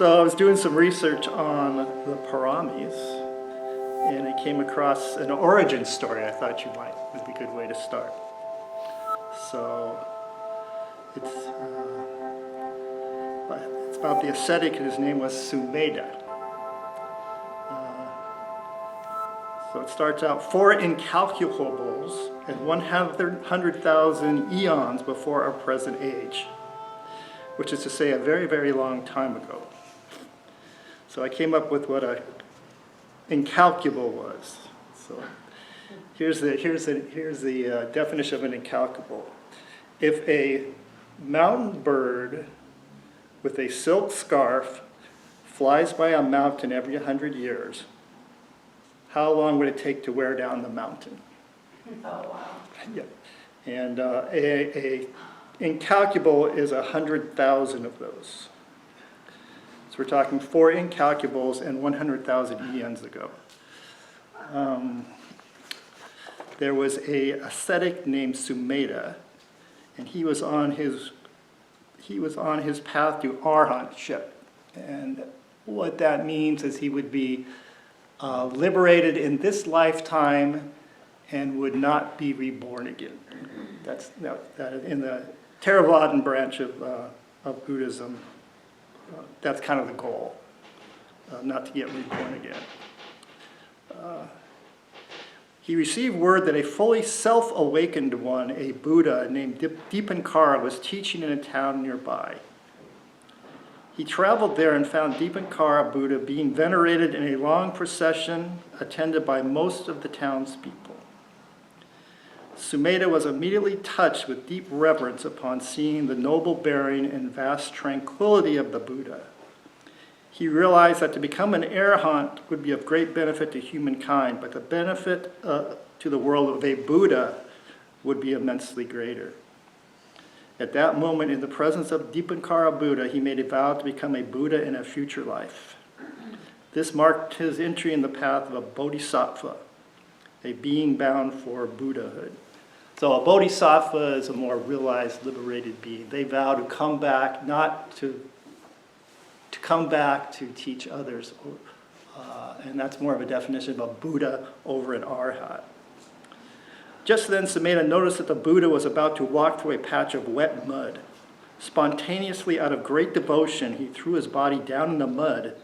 So I was doing some research on the Paramis, and I came across an origin story I thought would be a good way to start. So it's about the ascetic, and his name was Sumedha. So it starts out, 4 incalculables and 100,000 eons before our present age, which is to say a very, very long time ago. So I came up with what an incalculable was. So here's the definition of an incalculable. If a mountain bird with a silk scarf flies by a mountain every 100 years, how long would it take to wear down the mountain? Oh, wow. Yeah. And a incalculable is 100,000 of those. So we're talking 4 incalculables and 100,000 eons ago. There was a ascetic named Sumedha, and he was on his path to arhatship. And what that means is he would be liberated in this lifetime and would not be reborn again. That's in the Theravadan branch of Buddhism. That's kind of the goal, not to get reborn again. He received word that a fully self-awakened one, a Buddha named Dipankara, was teaching in a town nearby. He traveled there and found Dipankara Buddha being venerated in a long procession attended by most of the townspeople. Sumedha was immediately touched with deep reverence upon seeing the noble bearing and vast tranquility of the Buddha. He realized that to become an arahant would be of great benefit to humankind, but the benefit to the world of a Buddha would be immensely greater. At that moment, in the presence of Dipankara Buddha, he made a vow to become a Buddha in a future life. This marked his entry in the path of a bodhisattva, a being bound for Buddhahood. So a bodhisattva is a more realized, liberated being. They vow to come back, not to come back to teach others. And that's more of a definition of a Buddha over an arhat. Just then, Sumedha noticed that the Buddha was about to walk through a patch of wet mud. Spontaneously, out of great devotion, he threw his body down in the mud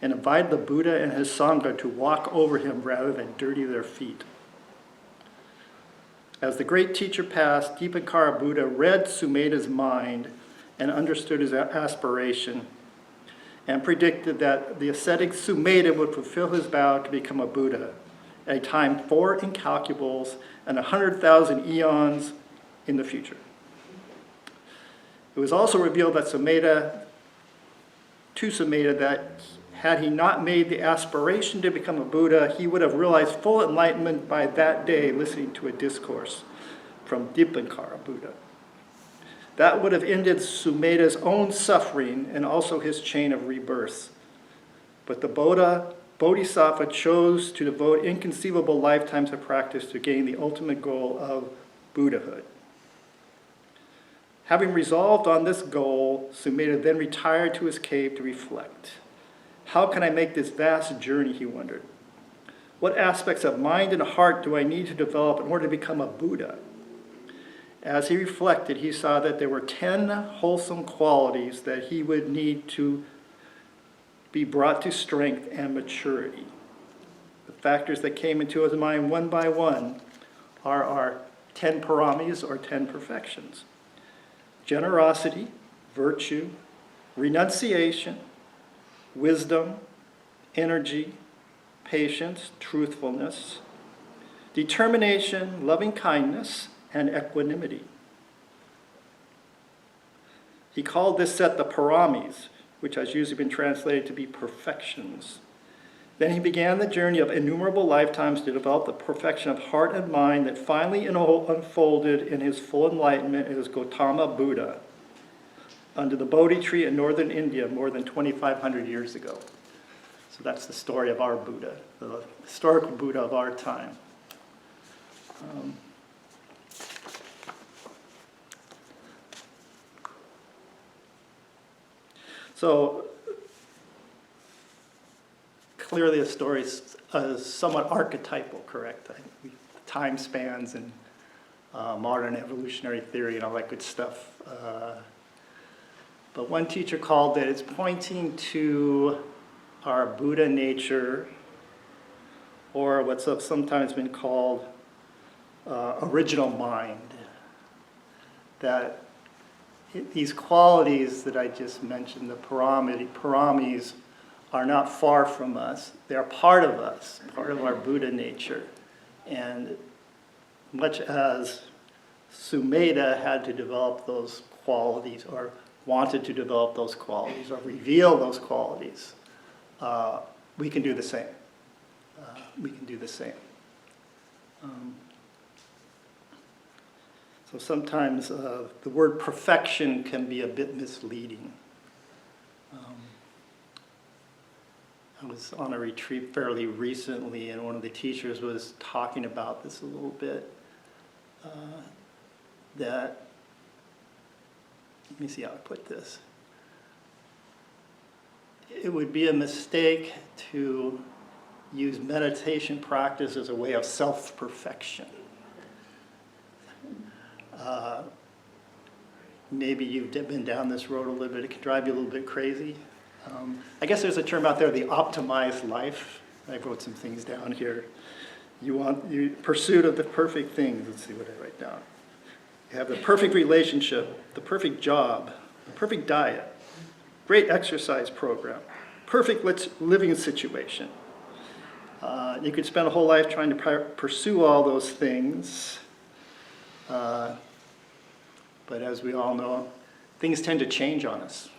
and invited the Buddha and his Sangha to walk over him rather than dirty their feet. As the great teacher passed, Dipankara Buddha read Sumedha's mind and understood his aspiration and predicted that the ascetic Sumedha would fulfill his vow to become a Buddha at a time 4 incalculables and 100,000 eons in the future. It was also revealed that Sumedha that had he not made the aspiration to become a Buddha, he would have realized full enlightenment by that day listening to a discourse from Dipankara Buddha. That would have ended Sumedha's own suffering and also his chain of rebirths. But the Bodhisattva chose to devote inconceivable lifetimes of practice to gain the ultimate goal of Buddhahood. Having resolved on this goal, Sumedha then retired to his cave to reflect. How can I make this vast journey, he wondered. What aspects of mind and heart do I need to develop in order to become a Buddha? As he reflected, he saw that there were 10 wholesome qualities that he would need to be brought to strength and maturity. The factors that came into his mind one by one are our 10 paramis, or 10 perfections. Generosity, virtue, renunciation, wisdom, energy, patience, truthfulness, determination, loving kindness, and equanimity. He called this set the paramis, which has usually been translated to be perfections. Then he began the journey of innumerable lifetimes to develop the perfection of heart and mind that finally unfolded in his full enlightenment as Gautama Buddha under the Bodhi tree in northern India more than 2,500 years ago. So that's the story of our Buddha, the historical Buddha of our time. So clearly the story is somewhat archetypal, correct? Time spans and modern evolutionary theory and all that good stuff. But one teacher called it, it's pointing to our Buddha nature, or what's sometimes been called original mind. That these qualities that I just mentioned, the paramis, are not far from us. They're part of us, part of our Buddha nature. And much as Sumedha had to develop those qualities, or wanted to develop those qualities, or reveal those qualities, we can do the same. We can do the same. So sometimes the word perfection can be a bit misleading. I was on a retreat fairly recently, and one of the teachers was talking about this a little bit. That, let me see how I put this. It would be a mistake to use meditation practice as a way of self-perfection. Maybe you've been down this road a little bit. It can drive you a little bit crazy. I guess there's a term out there, the optimized life. I wrote some things down here. Pursuit of the perfect things. Let's see what I write down. You have the perfect relationship, the perfect job, the perfect diet, great exercise program, perfect living situation. You could spend a whole life trying to pursue all those things. But as we all know, things tend to change on us.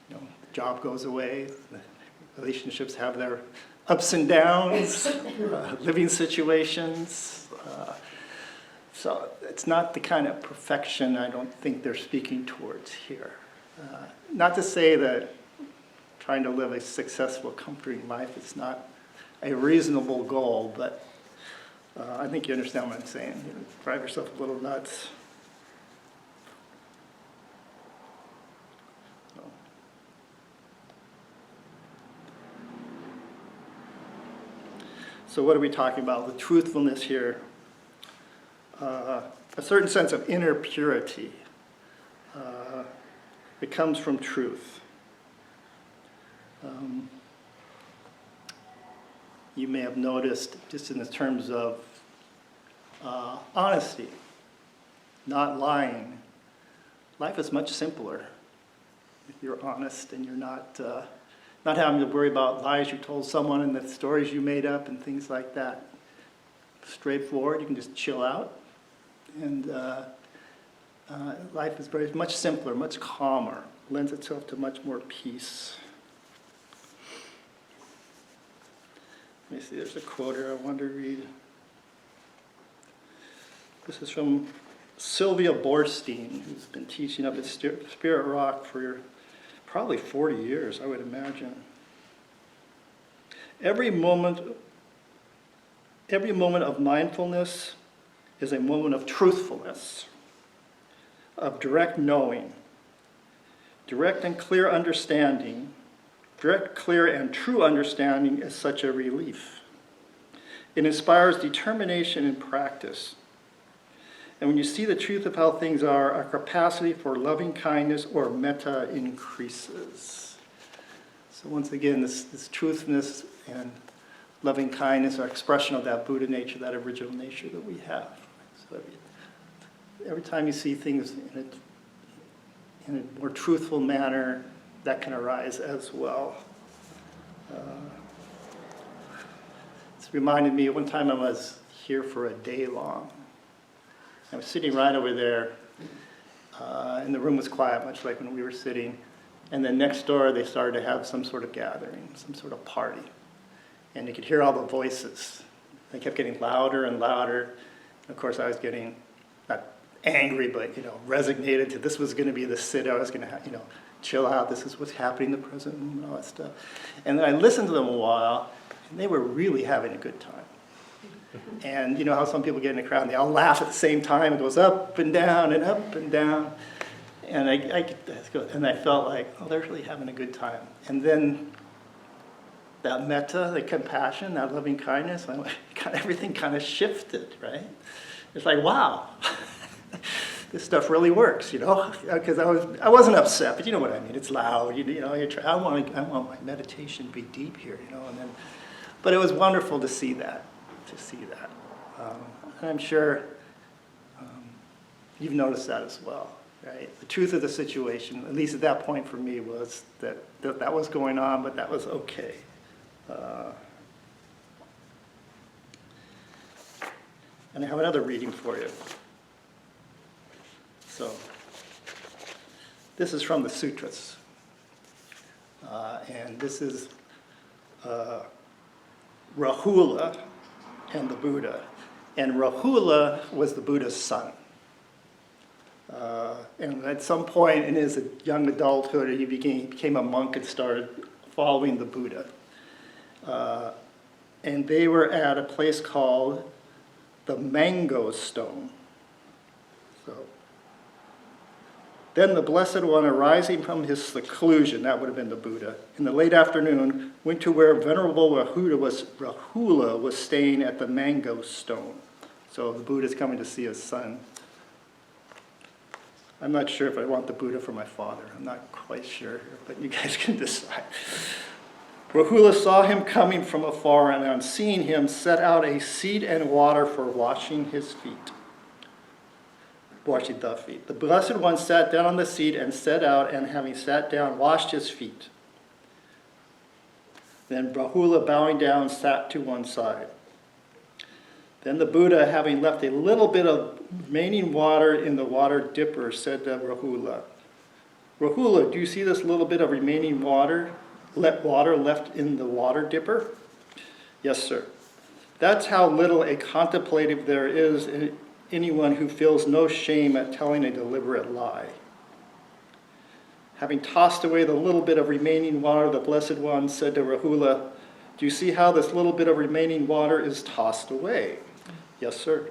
The job goes away, the relationships have their ups and downs, living situations. So it's not the kind of perfection I don't think they're speaking towards here. Not to say that trying to live a successful, comforting life is not a reasonable goal, but I think you understand what I'm saying. Drive yourself a little nuts. So what are we talking about? The truthfulness here. A certain sense of inner purity. It comes from truth. You may have noticed, just in the terms of honesty, not lying, life is much simpler if you're honest and you're not having to worry about lies you told someone and the stories you made up and things like that. Straightforward, you can just chill out, and life is very much simpler, much calmer, lends itself to much more peace. Let me see, there's a quote here I want to read. This is from Sylvia Borstein, who's been teaching up at Spirit Rock for probably 40 years, I would imagine. Every moment of mindfulness is a moment of truthfulness, of direct knowing, direct and clear understanding. Direct, clear, and true understanding is such a relief. It inspires determination in practice. And when you see the truth of how things are, our capacity for loving kindness or metta increases. So once again, this truthfulness and loving kindness are expression of that Buddha nature, that original nature that we have. So every time you see things in a more truthful manner, that can arise as well. It's reminded me, one time I was here for a day long. I was sitting right over there, and the room was quiet, much like when we were sitting. And then next door, they started to have some sort of gathering, some sort of party. And you could hear all the voices. They kept getting louder and louder. And of course, I was getting, not angry, but, resignated to this was going to be the sit. I was going to, chill out. This is what's happening in the present moment, all that stuff. And then I listened to them a while, and they were really having a good time. And you know how some people get in a crowd and they all laugh at the same time. It goes up and down and up and down. And I felt like, oh, they're really having a good time. And then that metta, the compassion, that loving kindness, everything kind of shifted, right? It's like, wow, this stuff really works, because I wasn't upset, but you know what I mean. It's loud, I want my meditation to be deep here, but it was wonderful to see that, and I'm sure you've noticed that as well, right? The truth of the situation, at least at that point for me, was that was going on, but that was okay. And I have another reading for you. So, this is from the sutras. And this is Rahula and the Buddha. And Rahula was the Buddha's son. And at some point in his young adulthood, he became a monk and started following the Buddha. And they were at a place called the Mango Stone. So, then the Blessed One, arising from his seclusion, that would have been the Buddha, in the late afternoon, went to where Venerable Rahula was staying at the Mango Stone. So the Buddha's coming to see his son. I'm not sure if I want the Buddha for my father. I'm not quite sure, but you guys can decide. Rahula saw him coming from afar, and on seeing him, set out a seat and water for washing the feet. The Blessed One sat down on the seat and set out, and having sat down, washed his feet. Then Rahula, bowing down, sat to one side. Then the Buddha, having left a little bit of remaining water in the water dipper, said to Rahula, "Rahula, do you see this little bit of remaining water left in the water dipper?" "Yes, sir." "That's how little a contemplative there is in anyone who feels no shame at telling a deliberate lie." Having tossed away the little bit of remaining water, the Blessed One said to Rahula, "Do you see how this little bit of remaining water is tossed away?" "Yes, sir."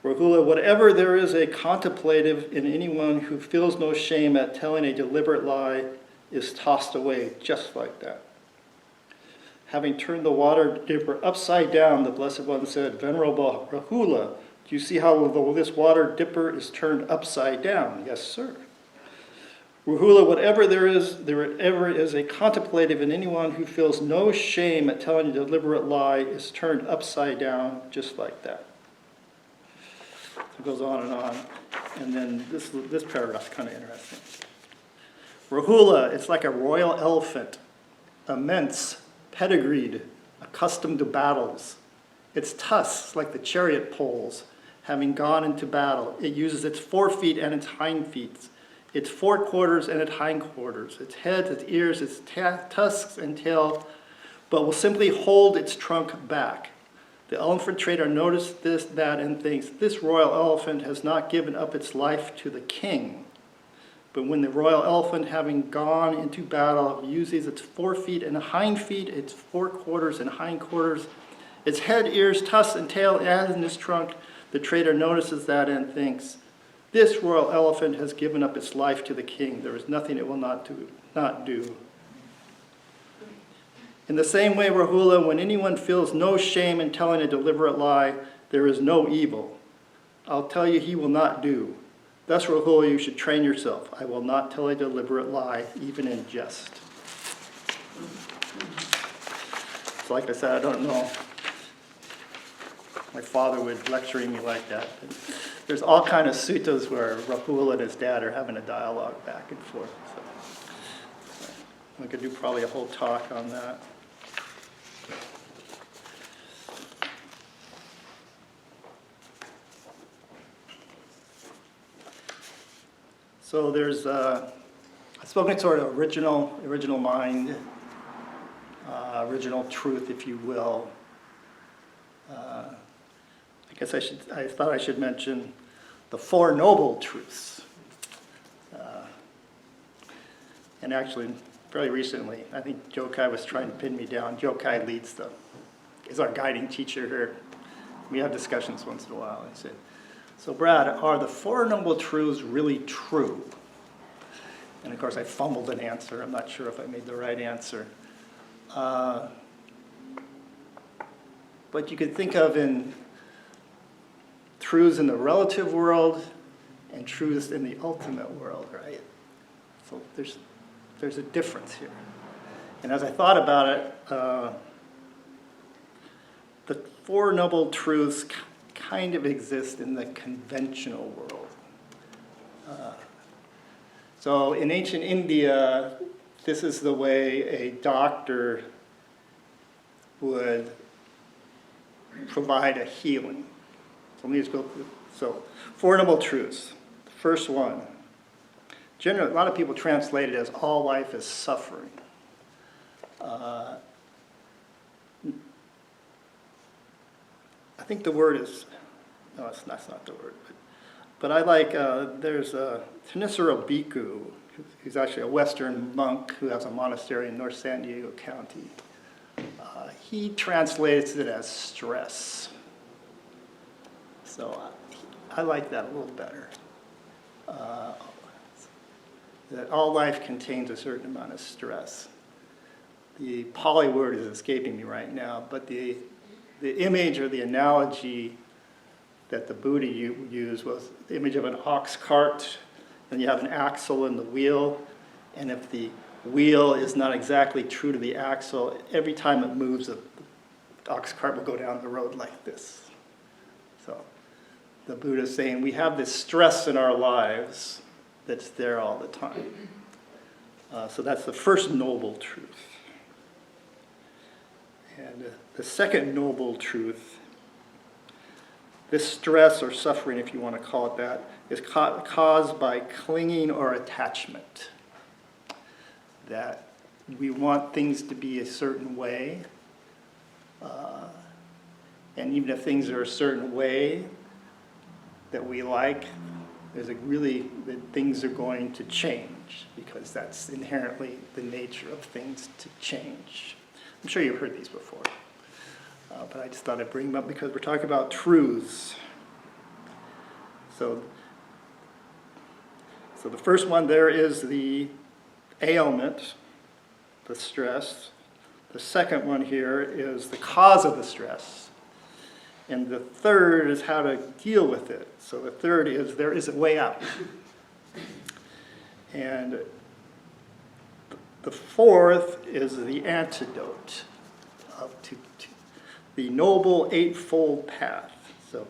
"Rahula, whatever there is a contemplative in anyone who feels no shame at telling a deliberate lie is tossed away just like that." Having turned the water dipper upside down, the Blessed One said, "Venerable Rahula, do you see how this water dipper is turned upside down?" "Yes, sir." "Rahula, whatever there ever is a contemplative in anyone who feels no shame at telling a deliberate lie is turned upside down just like that." It goes on. And then this paragraph is kind of interesting. "Rahula, it's like a royal elephant, immense, pedigreed, accustomed to battles. Its tusks, like the chariot poles, having gone into battle, it uses its forefeet and its hind feet, its forequarters and its hindquarters, its head, its ears, its tusks and tail, but will simply hold its trunk back. The elephant trader noticed that, and thinks, this royal elephant has not given up its life to the king. But when the royal elephant, having gone into battle, uses its forefeet and hind feet, its forequarters and hindquarters, its head, ears, tusks, and tail, and in its trunk, the trader notices that and thinks, this royal elephant has given up its life to the king. There is nothing it will not do. In the same way, Rahula, when anyone feels no shame in telling a deliberate lie, there is no evil. I'll tell you he will not do. Thus, Rahula, you should train yourself. I will not tell a deliberate lie, even in jest." So like I said, I don't know. My father would lecture me like that. But there's all kind of suttas where Rahula and his dad are having a dialogue back and forth. So we could do probably a whole talk on that. So there's, I've spoken sort of original mind, original truth, if you will. I guess I thought I should mention the Four Noble Truths. And actually, fairly recently, I think Jokai was trying to pin me down. Jokai is our guiding teacher here. We have discussions once in a while. I said, so Brad, are the Four Noble Truths really true? And of course, I fumbled an answer. I'm not sure if I made the right answer. But you could think of in truths in the relative world and truths in the ultimate world, right? So there's a difference here. And as I thought about it, the Four Noble Truths kind of exist in the conventional world. So in ancient India, this is the way a doctor would provide a healing. So let me just go through. So, Four Noble Truths. The first one. Generally, a lot of people translate it as all life is suffering. I think the word is, no, that's not the word. But I like, there's a Thanissaro Bhikkhu, who's actually a Western monk who has a monastery in North San Diego County. He translates it as stress. So I like that a little better. That all life contains a certain amount of stress. The Pali word is escaping me right now, but the image or the analogy that the Buddha used was the image of an ox cart, and you have an axle in the wheel, and if the wheel is not exactly true to the axle, every time it moves, the ox cart will go down the road like this. So the Buddha is saying we have this stress in our lives that's there all the time. So that's the first noble truth. And the second noble truth, this stress or suffering, if you want to call it that, is caused by clinging or attachment. That we want things to be a certain way, and even if things are a certain way that we like, that things are going to change, because that's inherently the nature of things to change. I'm sure you've heard these before, but I just thought I'd bring them up because we're talking about truths. So the first one there is the ailment, the stress. The second one here is the cause of the stress. And the third is how to deal with it. So the third is there is a way out. And the fourth is the antidote to the Noble Eightfold Path. So,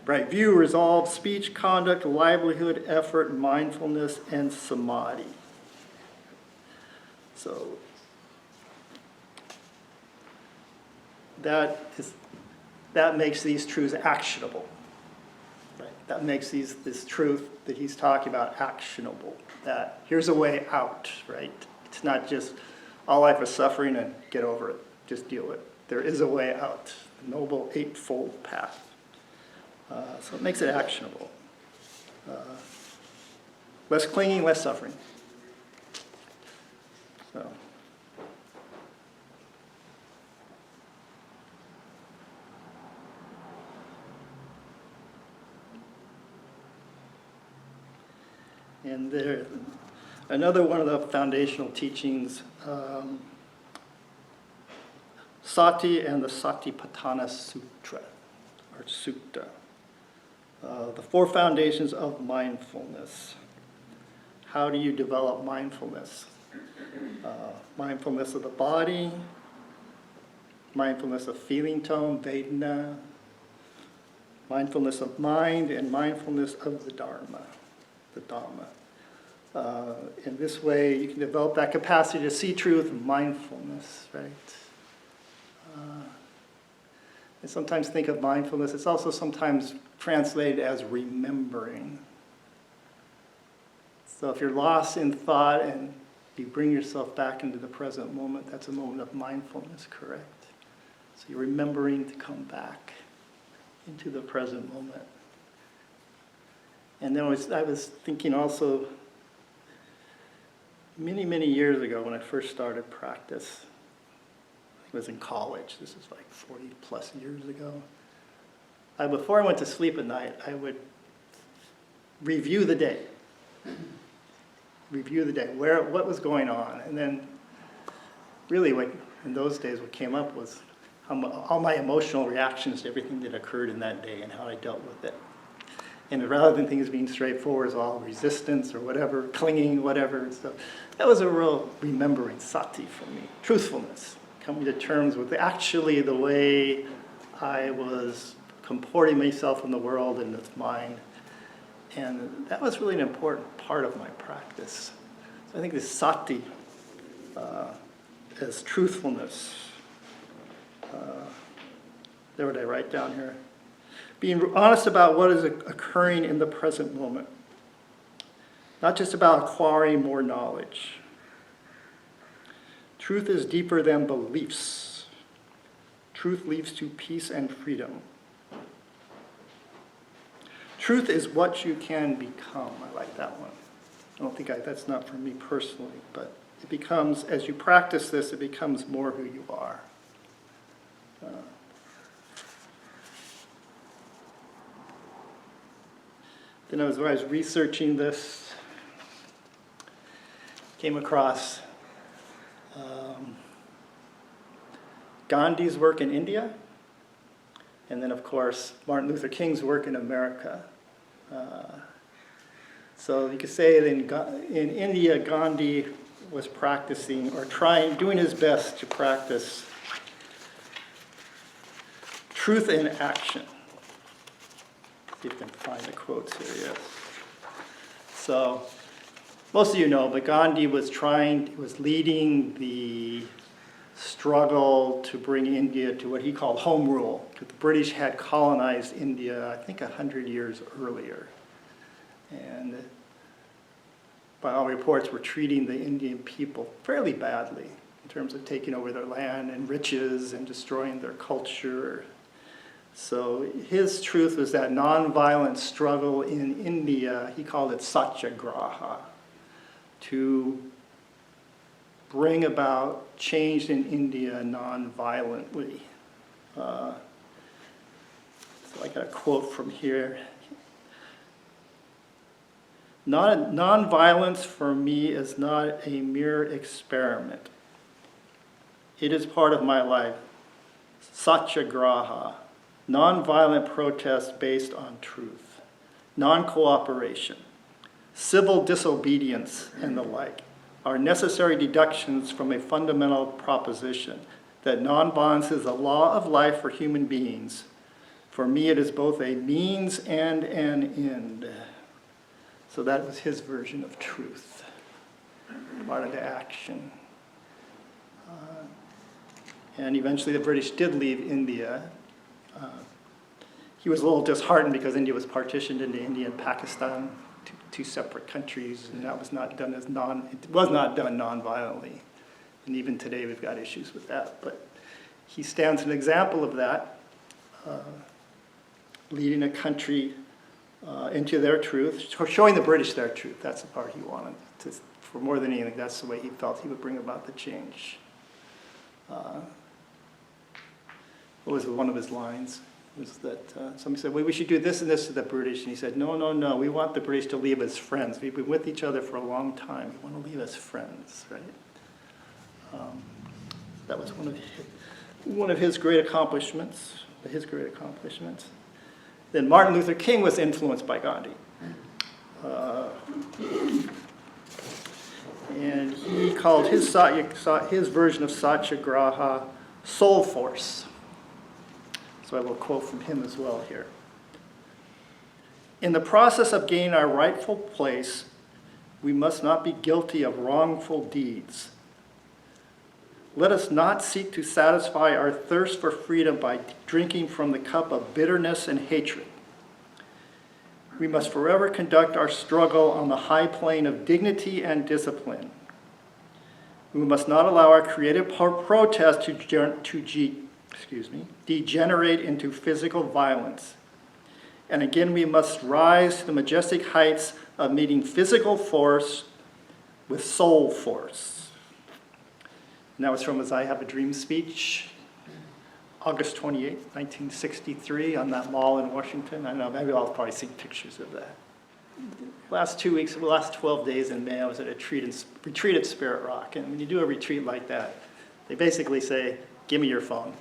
right view, resolve, speech, conduct, livelihood, effort, mindfulness, and samadhi. So that makes these truths actionable. Right? That makes this truth that he's talking about actionable. That here's a way out, right? It's not just all life is suffering and get over it. Just deal with it. There is a way out. The Noble Eightfold Path. So it makes it actionable. Less clinging, less suffering. So. And there, another one of the foundational teachings, Sati and the Satipatthana Sutra, or Sutta. The four foundations of mindfulness. How do you develop mindfulness? Mindfulness of the body, mindfulness of feeling tone, Vedana, mindfulness of mind, and mindfulness of the Dharma, the Dhamma. In this way, you can develop that capacity to see truth and mindfulness, right? And sometimes think of mindfulness. It's also sometimes translated as remembering. So if you're lost in thought and you bring yourself back into the present moment, that's a moment of mindfulness, correct? So you're remembering to come back into the present moment. And then I was thinking also, many, many years ago when I first started practice, I was in college, this is like 40 plus years ago. Before I went to sleep at night, I would review the day. What was going on, and then really what, in those days, what came up was all my emotional reactions to everything that occurred in that day and how I dealt with it. And rather than things being straightforward, it was all resistance or whatever, clinging, whatever. So that was a real remembering sati for me. Truthfulness, coming to terms with actually the way I was comporting myself in the world and its mind. And that was really an important part of my practice. So I think this sati as truthfulness. There, what I write down here. Being honest about what is occurring in the present moment. Not just about acquiring more knowledge. Truth is deeper than beliefs. Truth leads to peace and freedom. Truth is what you can become. I like that one. I don't think that's not for me personally, but it becomes, as you practice this, it becomes more who you are. Then as I was researching this, came across Gandhi's work in India, and then of course Martin Luther King's work in America. So you could say that in India, Gandhi was practicing or doing his best to practice truth in action. See if I can find the quotes here, yes. So, most of you know, but Gandhi was leading the struggle to bring India to what he called home rule, because the British had colonized India, I think 100 years earlier. And by all reports, were treating the Indian people fairly badly in terms of taking over their land and riches and destroying their culture. So his truth was that nonviolent struggle in India, he called it satyagraha, to bring about change in India nonviolently. So I got a quote from here. Nonviolence for me is not a mere experiment. It is part of my life. Satyagraha. Nonviolent protest based on truth, non-cooperation, civil disobedience, and the like are necessary deductions from a fundamental proposition that nonviolence is a law of life for human beings. For me, it is both a means and an end. So that was his version of truth, brought into action. And eventually the British did leave India. He was a little disheartened because India was partitioned into India and Pakistan, two separate countries, and that was not done non-violently. And even today we've got issues with that. But he stands an example of that, leading a country into their truth, showing the British their truth. That's the part he wanted. For more than anything, that's the way he felt he would bring about the change. What was one of his lines? Was that somebody said, well, we should do this and this to the British. And he said, no, we want the British to leave as friends. We've been with each other for a long time. We want to leave as friends, right? That was one of his great accomplishments, Then Martin Luther King was influenced by Gandhi. And he called his version of satyagraha soul force. So I will quote from him as well here. In the process of gaining our rightful place, we must not be guilty of wrongful deeds. Let us not seek to satisfy our thirst for freedom by drinking from the cup of bitterness and hatred. We must forever conduct our struggle on the high plane of dignity and discipline. We must not allow our creative protest to degenerate into physical violence. And again, we must rise to the majestic heights of meeting physical force with soul force. And that was from his I Have a Dream speech, August 28, 1963, on that mall in Washington. I don't know, maybe I'll probably see pictures of that. Last 2 weeks, the last 12 days in May, I was at a retreat at Spirit Rock. And when you do a retreat like that, They basically say, give me your phone.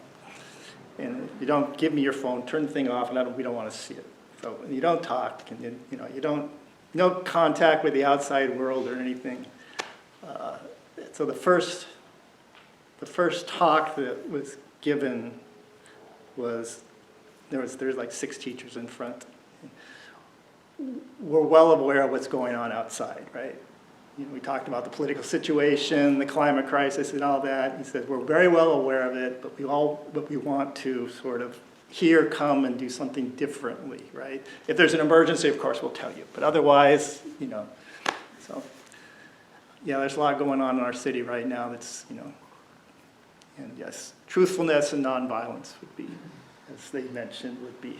And if you don't give me your phone, turn the thing off, and we don't want to see it. So you don't talk, and you don't, no contact with the outside world or anything. So the first talk that was given was, there's like 6 teachers in front. We're well aware of what's going on outside, right? We talked about the political situation, the climate crisis, and all that. He said, we're very well aware of it, but we want to sort of come and do something differently, right? If there's an emergency, of course, we'll tell you. But otherwise, so, yeah, there's a lot going on in our city right now that's, and yes, truthfulness and nonviolence would be, as they mentioned, would be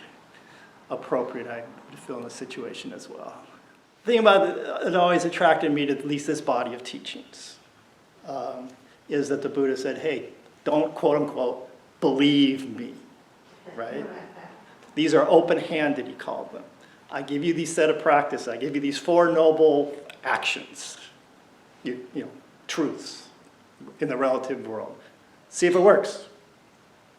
appropriate, I would feel, in the situation as well. The thing about it always attracted me to at least this body of teachings is that the Buddha said, hey, don't, quote unquote, believe me, right? These are open-handed, he called them. I give you these set of practices. I give you these 4 noble actions, truths in the relative world. See if it works,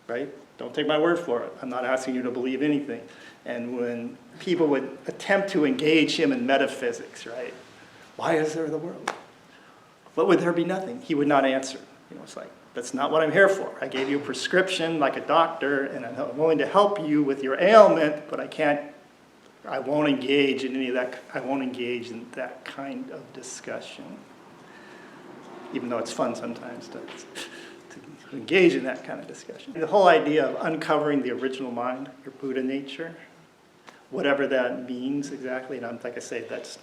right? Don't take my word for it. I'm not asking you to believe anything. And when people would attempt to engage him in metaphysics, right? Why is there the world? But would there be nothing? He would not answer. It's like, that's not what I'm here for. I gave you a prescription like a doctor, and I'm willing to help you with your ailment, but I won't engage in any of that. I won't engage in that kind of discussion. Even though it's fun sometimes to engage in that kind of discussion. The whole idea of uncovering the original mind, your Buddha nature, whatever that means exactly, and like I say, that's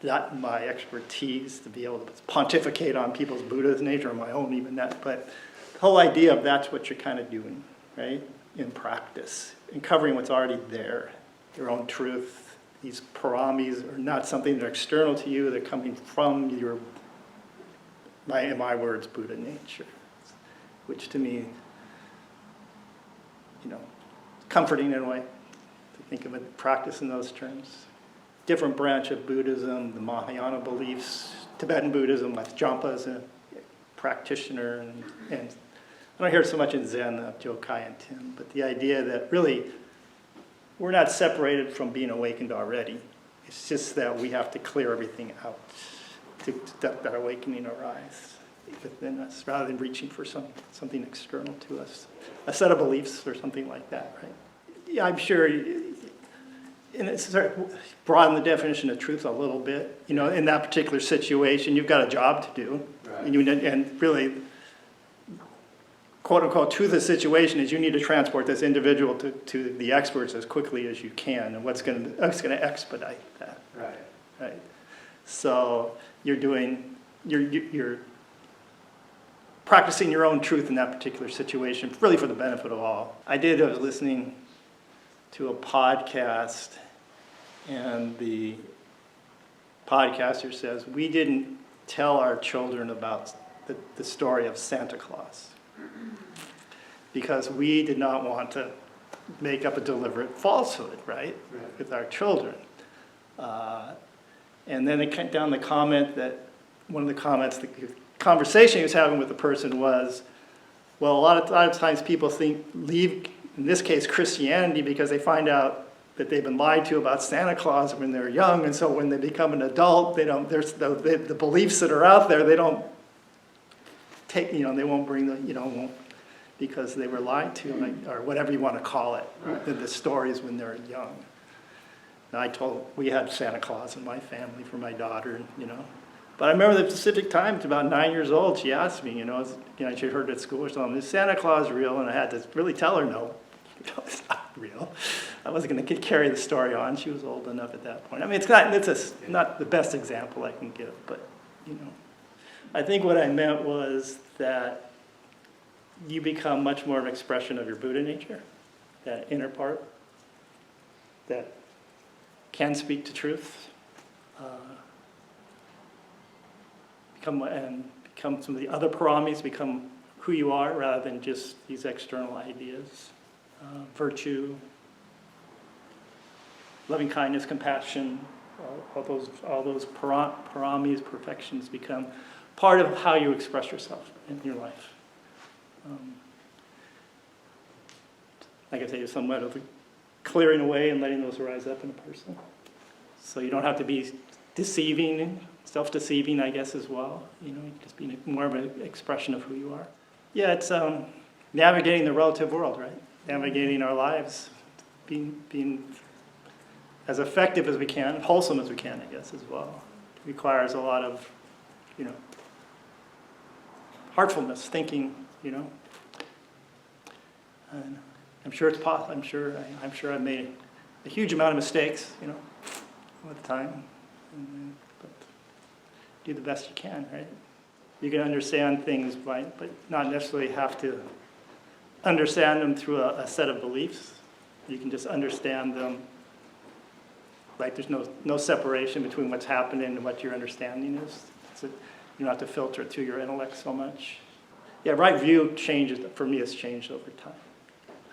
not my expertise to be able to pontificate on people's Buddha's nature, or my own even that, but the whole idea of that's what you're kind of doing, right, in practice, uncovering what's already there, your own truth. These paramis are not something that are external to you, they're coming from your, in my words, Buddha nature. Which to me, comforting in a way, to think of it, practice in those terms. Different branch of Buddhism, the Mahayana beliefs, Tibetan Buddhism, like Jampa is a practitioner, and I don't hear so much in Zen of Jokai and Tim, but the idea that really we're not separated from being awakened already. It's just that we have to clear everything out to let that awakening arise within us, rather than reaching for something external to us, a set of beliefs or something like that, right? Yeah, I'm sure, and it's sort of broaden the definition of truth a little bit. In that particular situation, you've got a job to do, right. And really, quote unquote, to the situation is you need to transport this individual to the experts as quickly as you can, and what's going to expedite that, right? So you're practicing your own truth in that particular situation, really for the benefit of all. I was listening to a podcast, and the podcaster says, we didn't tell our children about the story of Santa Claus because we did not want to make up a deliberate falsehood, right. With our children. And then it came down the comment that, one of the comments, the conversation he was having with the person was, well, a lot of times people leave, in this case, Christianity because they find out that they've been lied to about Santa Claus when they're young, and so when they become an adult, there's the beliefs that are out there, they don't take, they won't bring because they were lied to, or whatever you want to call it, right. The stories when they're young. And we had Santa Claus in my family for my daughter, But I remember the specific time, at about 9 years old, she asked me, she heard at school or something, is Santa Claus real? And I had to really tell her, no, it's not real. I wasn't going to carry the story on. She was old enough at that point. I mean, it's not the best example I can give, but, I think what I meant was that you become much more of an expression of your Buddha nature, that inner part that can speak to truth. Become some of the other paramis, become who you are rather than just these external ideas. Virtue, loving kindness, compassion, all those paramis, perfections become part of how you express yourself in your life. Like I say, somewhat of a clearing away and letting those rise up in a person. So you don't have to be deceiving, self-deceiving, I guess, as well. You know, just being more of an expression of who you are. Yeah, it's navigating the relative world, right? Navigating our lives, being as effective as we can, wholesome as we can, I guess, as well. It requires a lot of, you know, heartfulness, thinking, you know. And I'm sure it's possible. I'm sure I made a huge amount of mistakes, you know, at the time. But do the best you can, right? You can understand things, but not necessarily have to understand them through a set of beliefs. You can just understand them. Like there's no separation between what's happening and what your understanding is. You don't have to filter it through your intellect so much. Yeah, right view changes. For me, it's changed over time.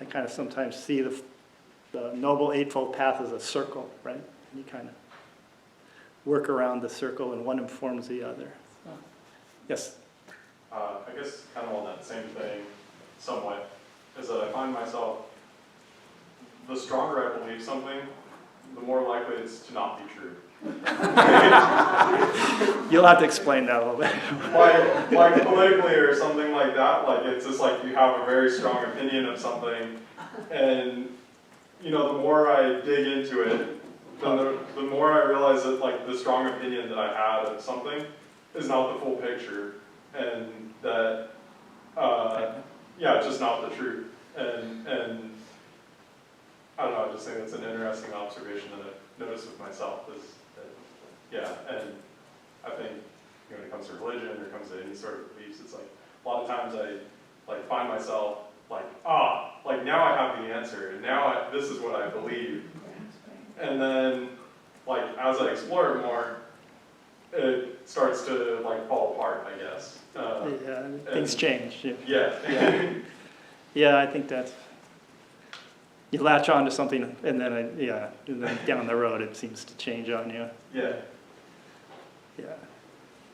I kind of sometimes see the Noble Eightfold Path as a circle, right? And you kind of work around the circle, and one informs the other. So, yes? I guess kind of on that same thing, somewhat, is that I find myself, the stronger I believe something, the more likely it's to not be true. You'll have to explain that a little bit. like politically or something like that, like it's just like you have a very strong opinion of something, and you know, the more I dig into it, the more I realize that like the strong opinion that I had of something is not the full picture, and that yeah, it's just not the truth. And I don't know, I just think it's an interesting observation that I've noticed with myself is that, yeah, and I think, you know, when it comes to religion or it comes to any sort of beliefs, it's like a lot of times I like find myself like, like now I have the answer, and now this is what I believe. And then like as I explore it more, it starts to like fall apart, I guess. Yeah, things change. Yeah. Yeah, I think that's, you latch on to something, and then and then down the road it seems to change on you. Yeah. Yeah.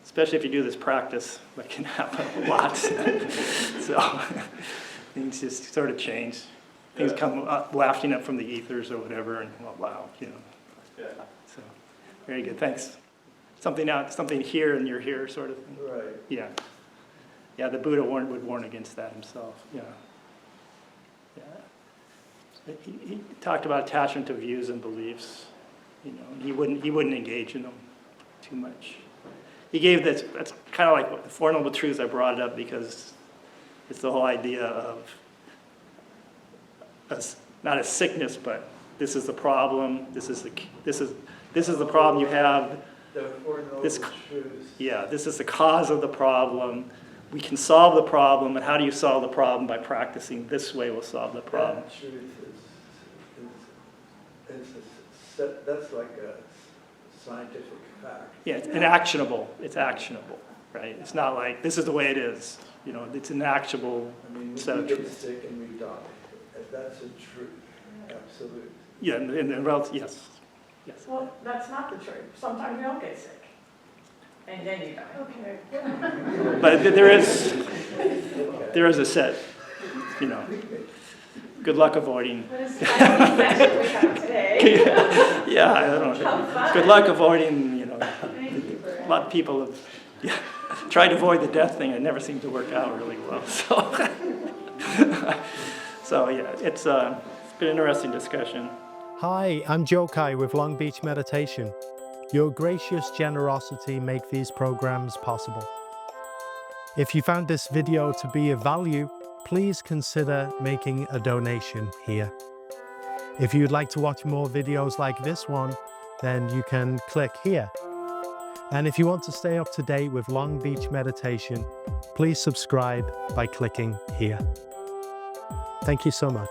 Especially if you do this practice, that can happen a lot. So things just sort of change. Things come up, wafting up from the ethers or whatever, and well, wow, you know. Yeah. So very good, thanks. Something out, something here and you're here, sort of thing. Right. Yeah. Yeah, the Buddha would warn against that himself. Yeah. Yeah. He talked about attachment to views and beliefs. You know, he wouldn't engage in them too much. He gave this. That's kind of like the Four Noble Truths. I brought it up because it's the whole idea of not a sickness, but this is the problem. This is the problem you have. The Four Noble Truths. Yeah, this is the cause of the problem. We can solve the problem, and how do you solve the problem? By practicing this way, we'll solve the problem. That truth that's like a scientific fact. Yeah, it's actionable. It's actionable, right? It's not like this is the way it is. You know, it's an actionable set of We get truths. sick and we die. That's a truth. Absolute. Yeah, and yes. Well, that's not the truth. Sometimes you don't get sick. And then you die. Okay. But there is a set, you know. Good luck avoiding. What is the session we have today? Yeah, I don't know. Good luck avoiding, you know. A lot of people have tried to avoid the death thing. It never seemed to work out really well. So yeah, it's been an interesting discussion. Hi, I'm Joe Kai with Long Beach Meditation. Your gracious generosity make these programs possible. If you found this video to be of value, please consider making a donation here. If you'd like to watch more videos like this one, then you can click here. And if you want to stay up to date with Long Beach Meditation, please subscribe by clicking here. Thank you so much.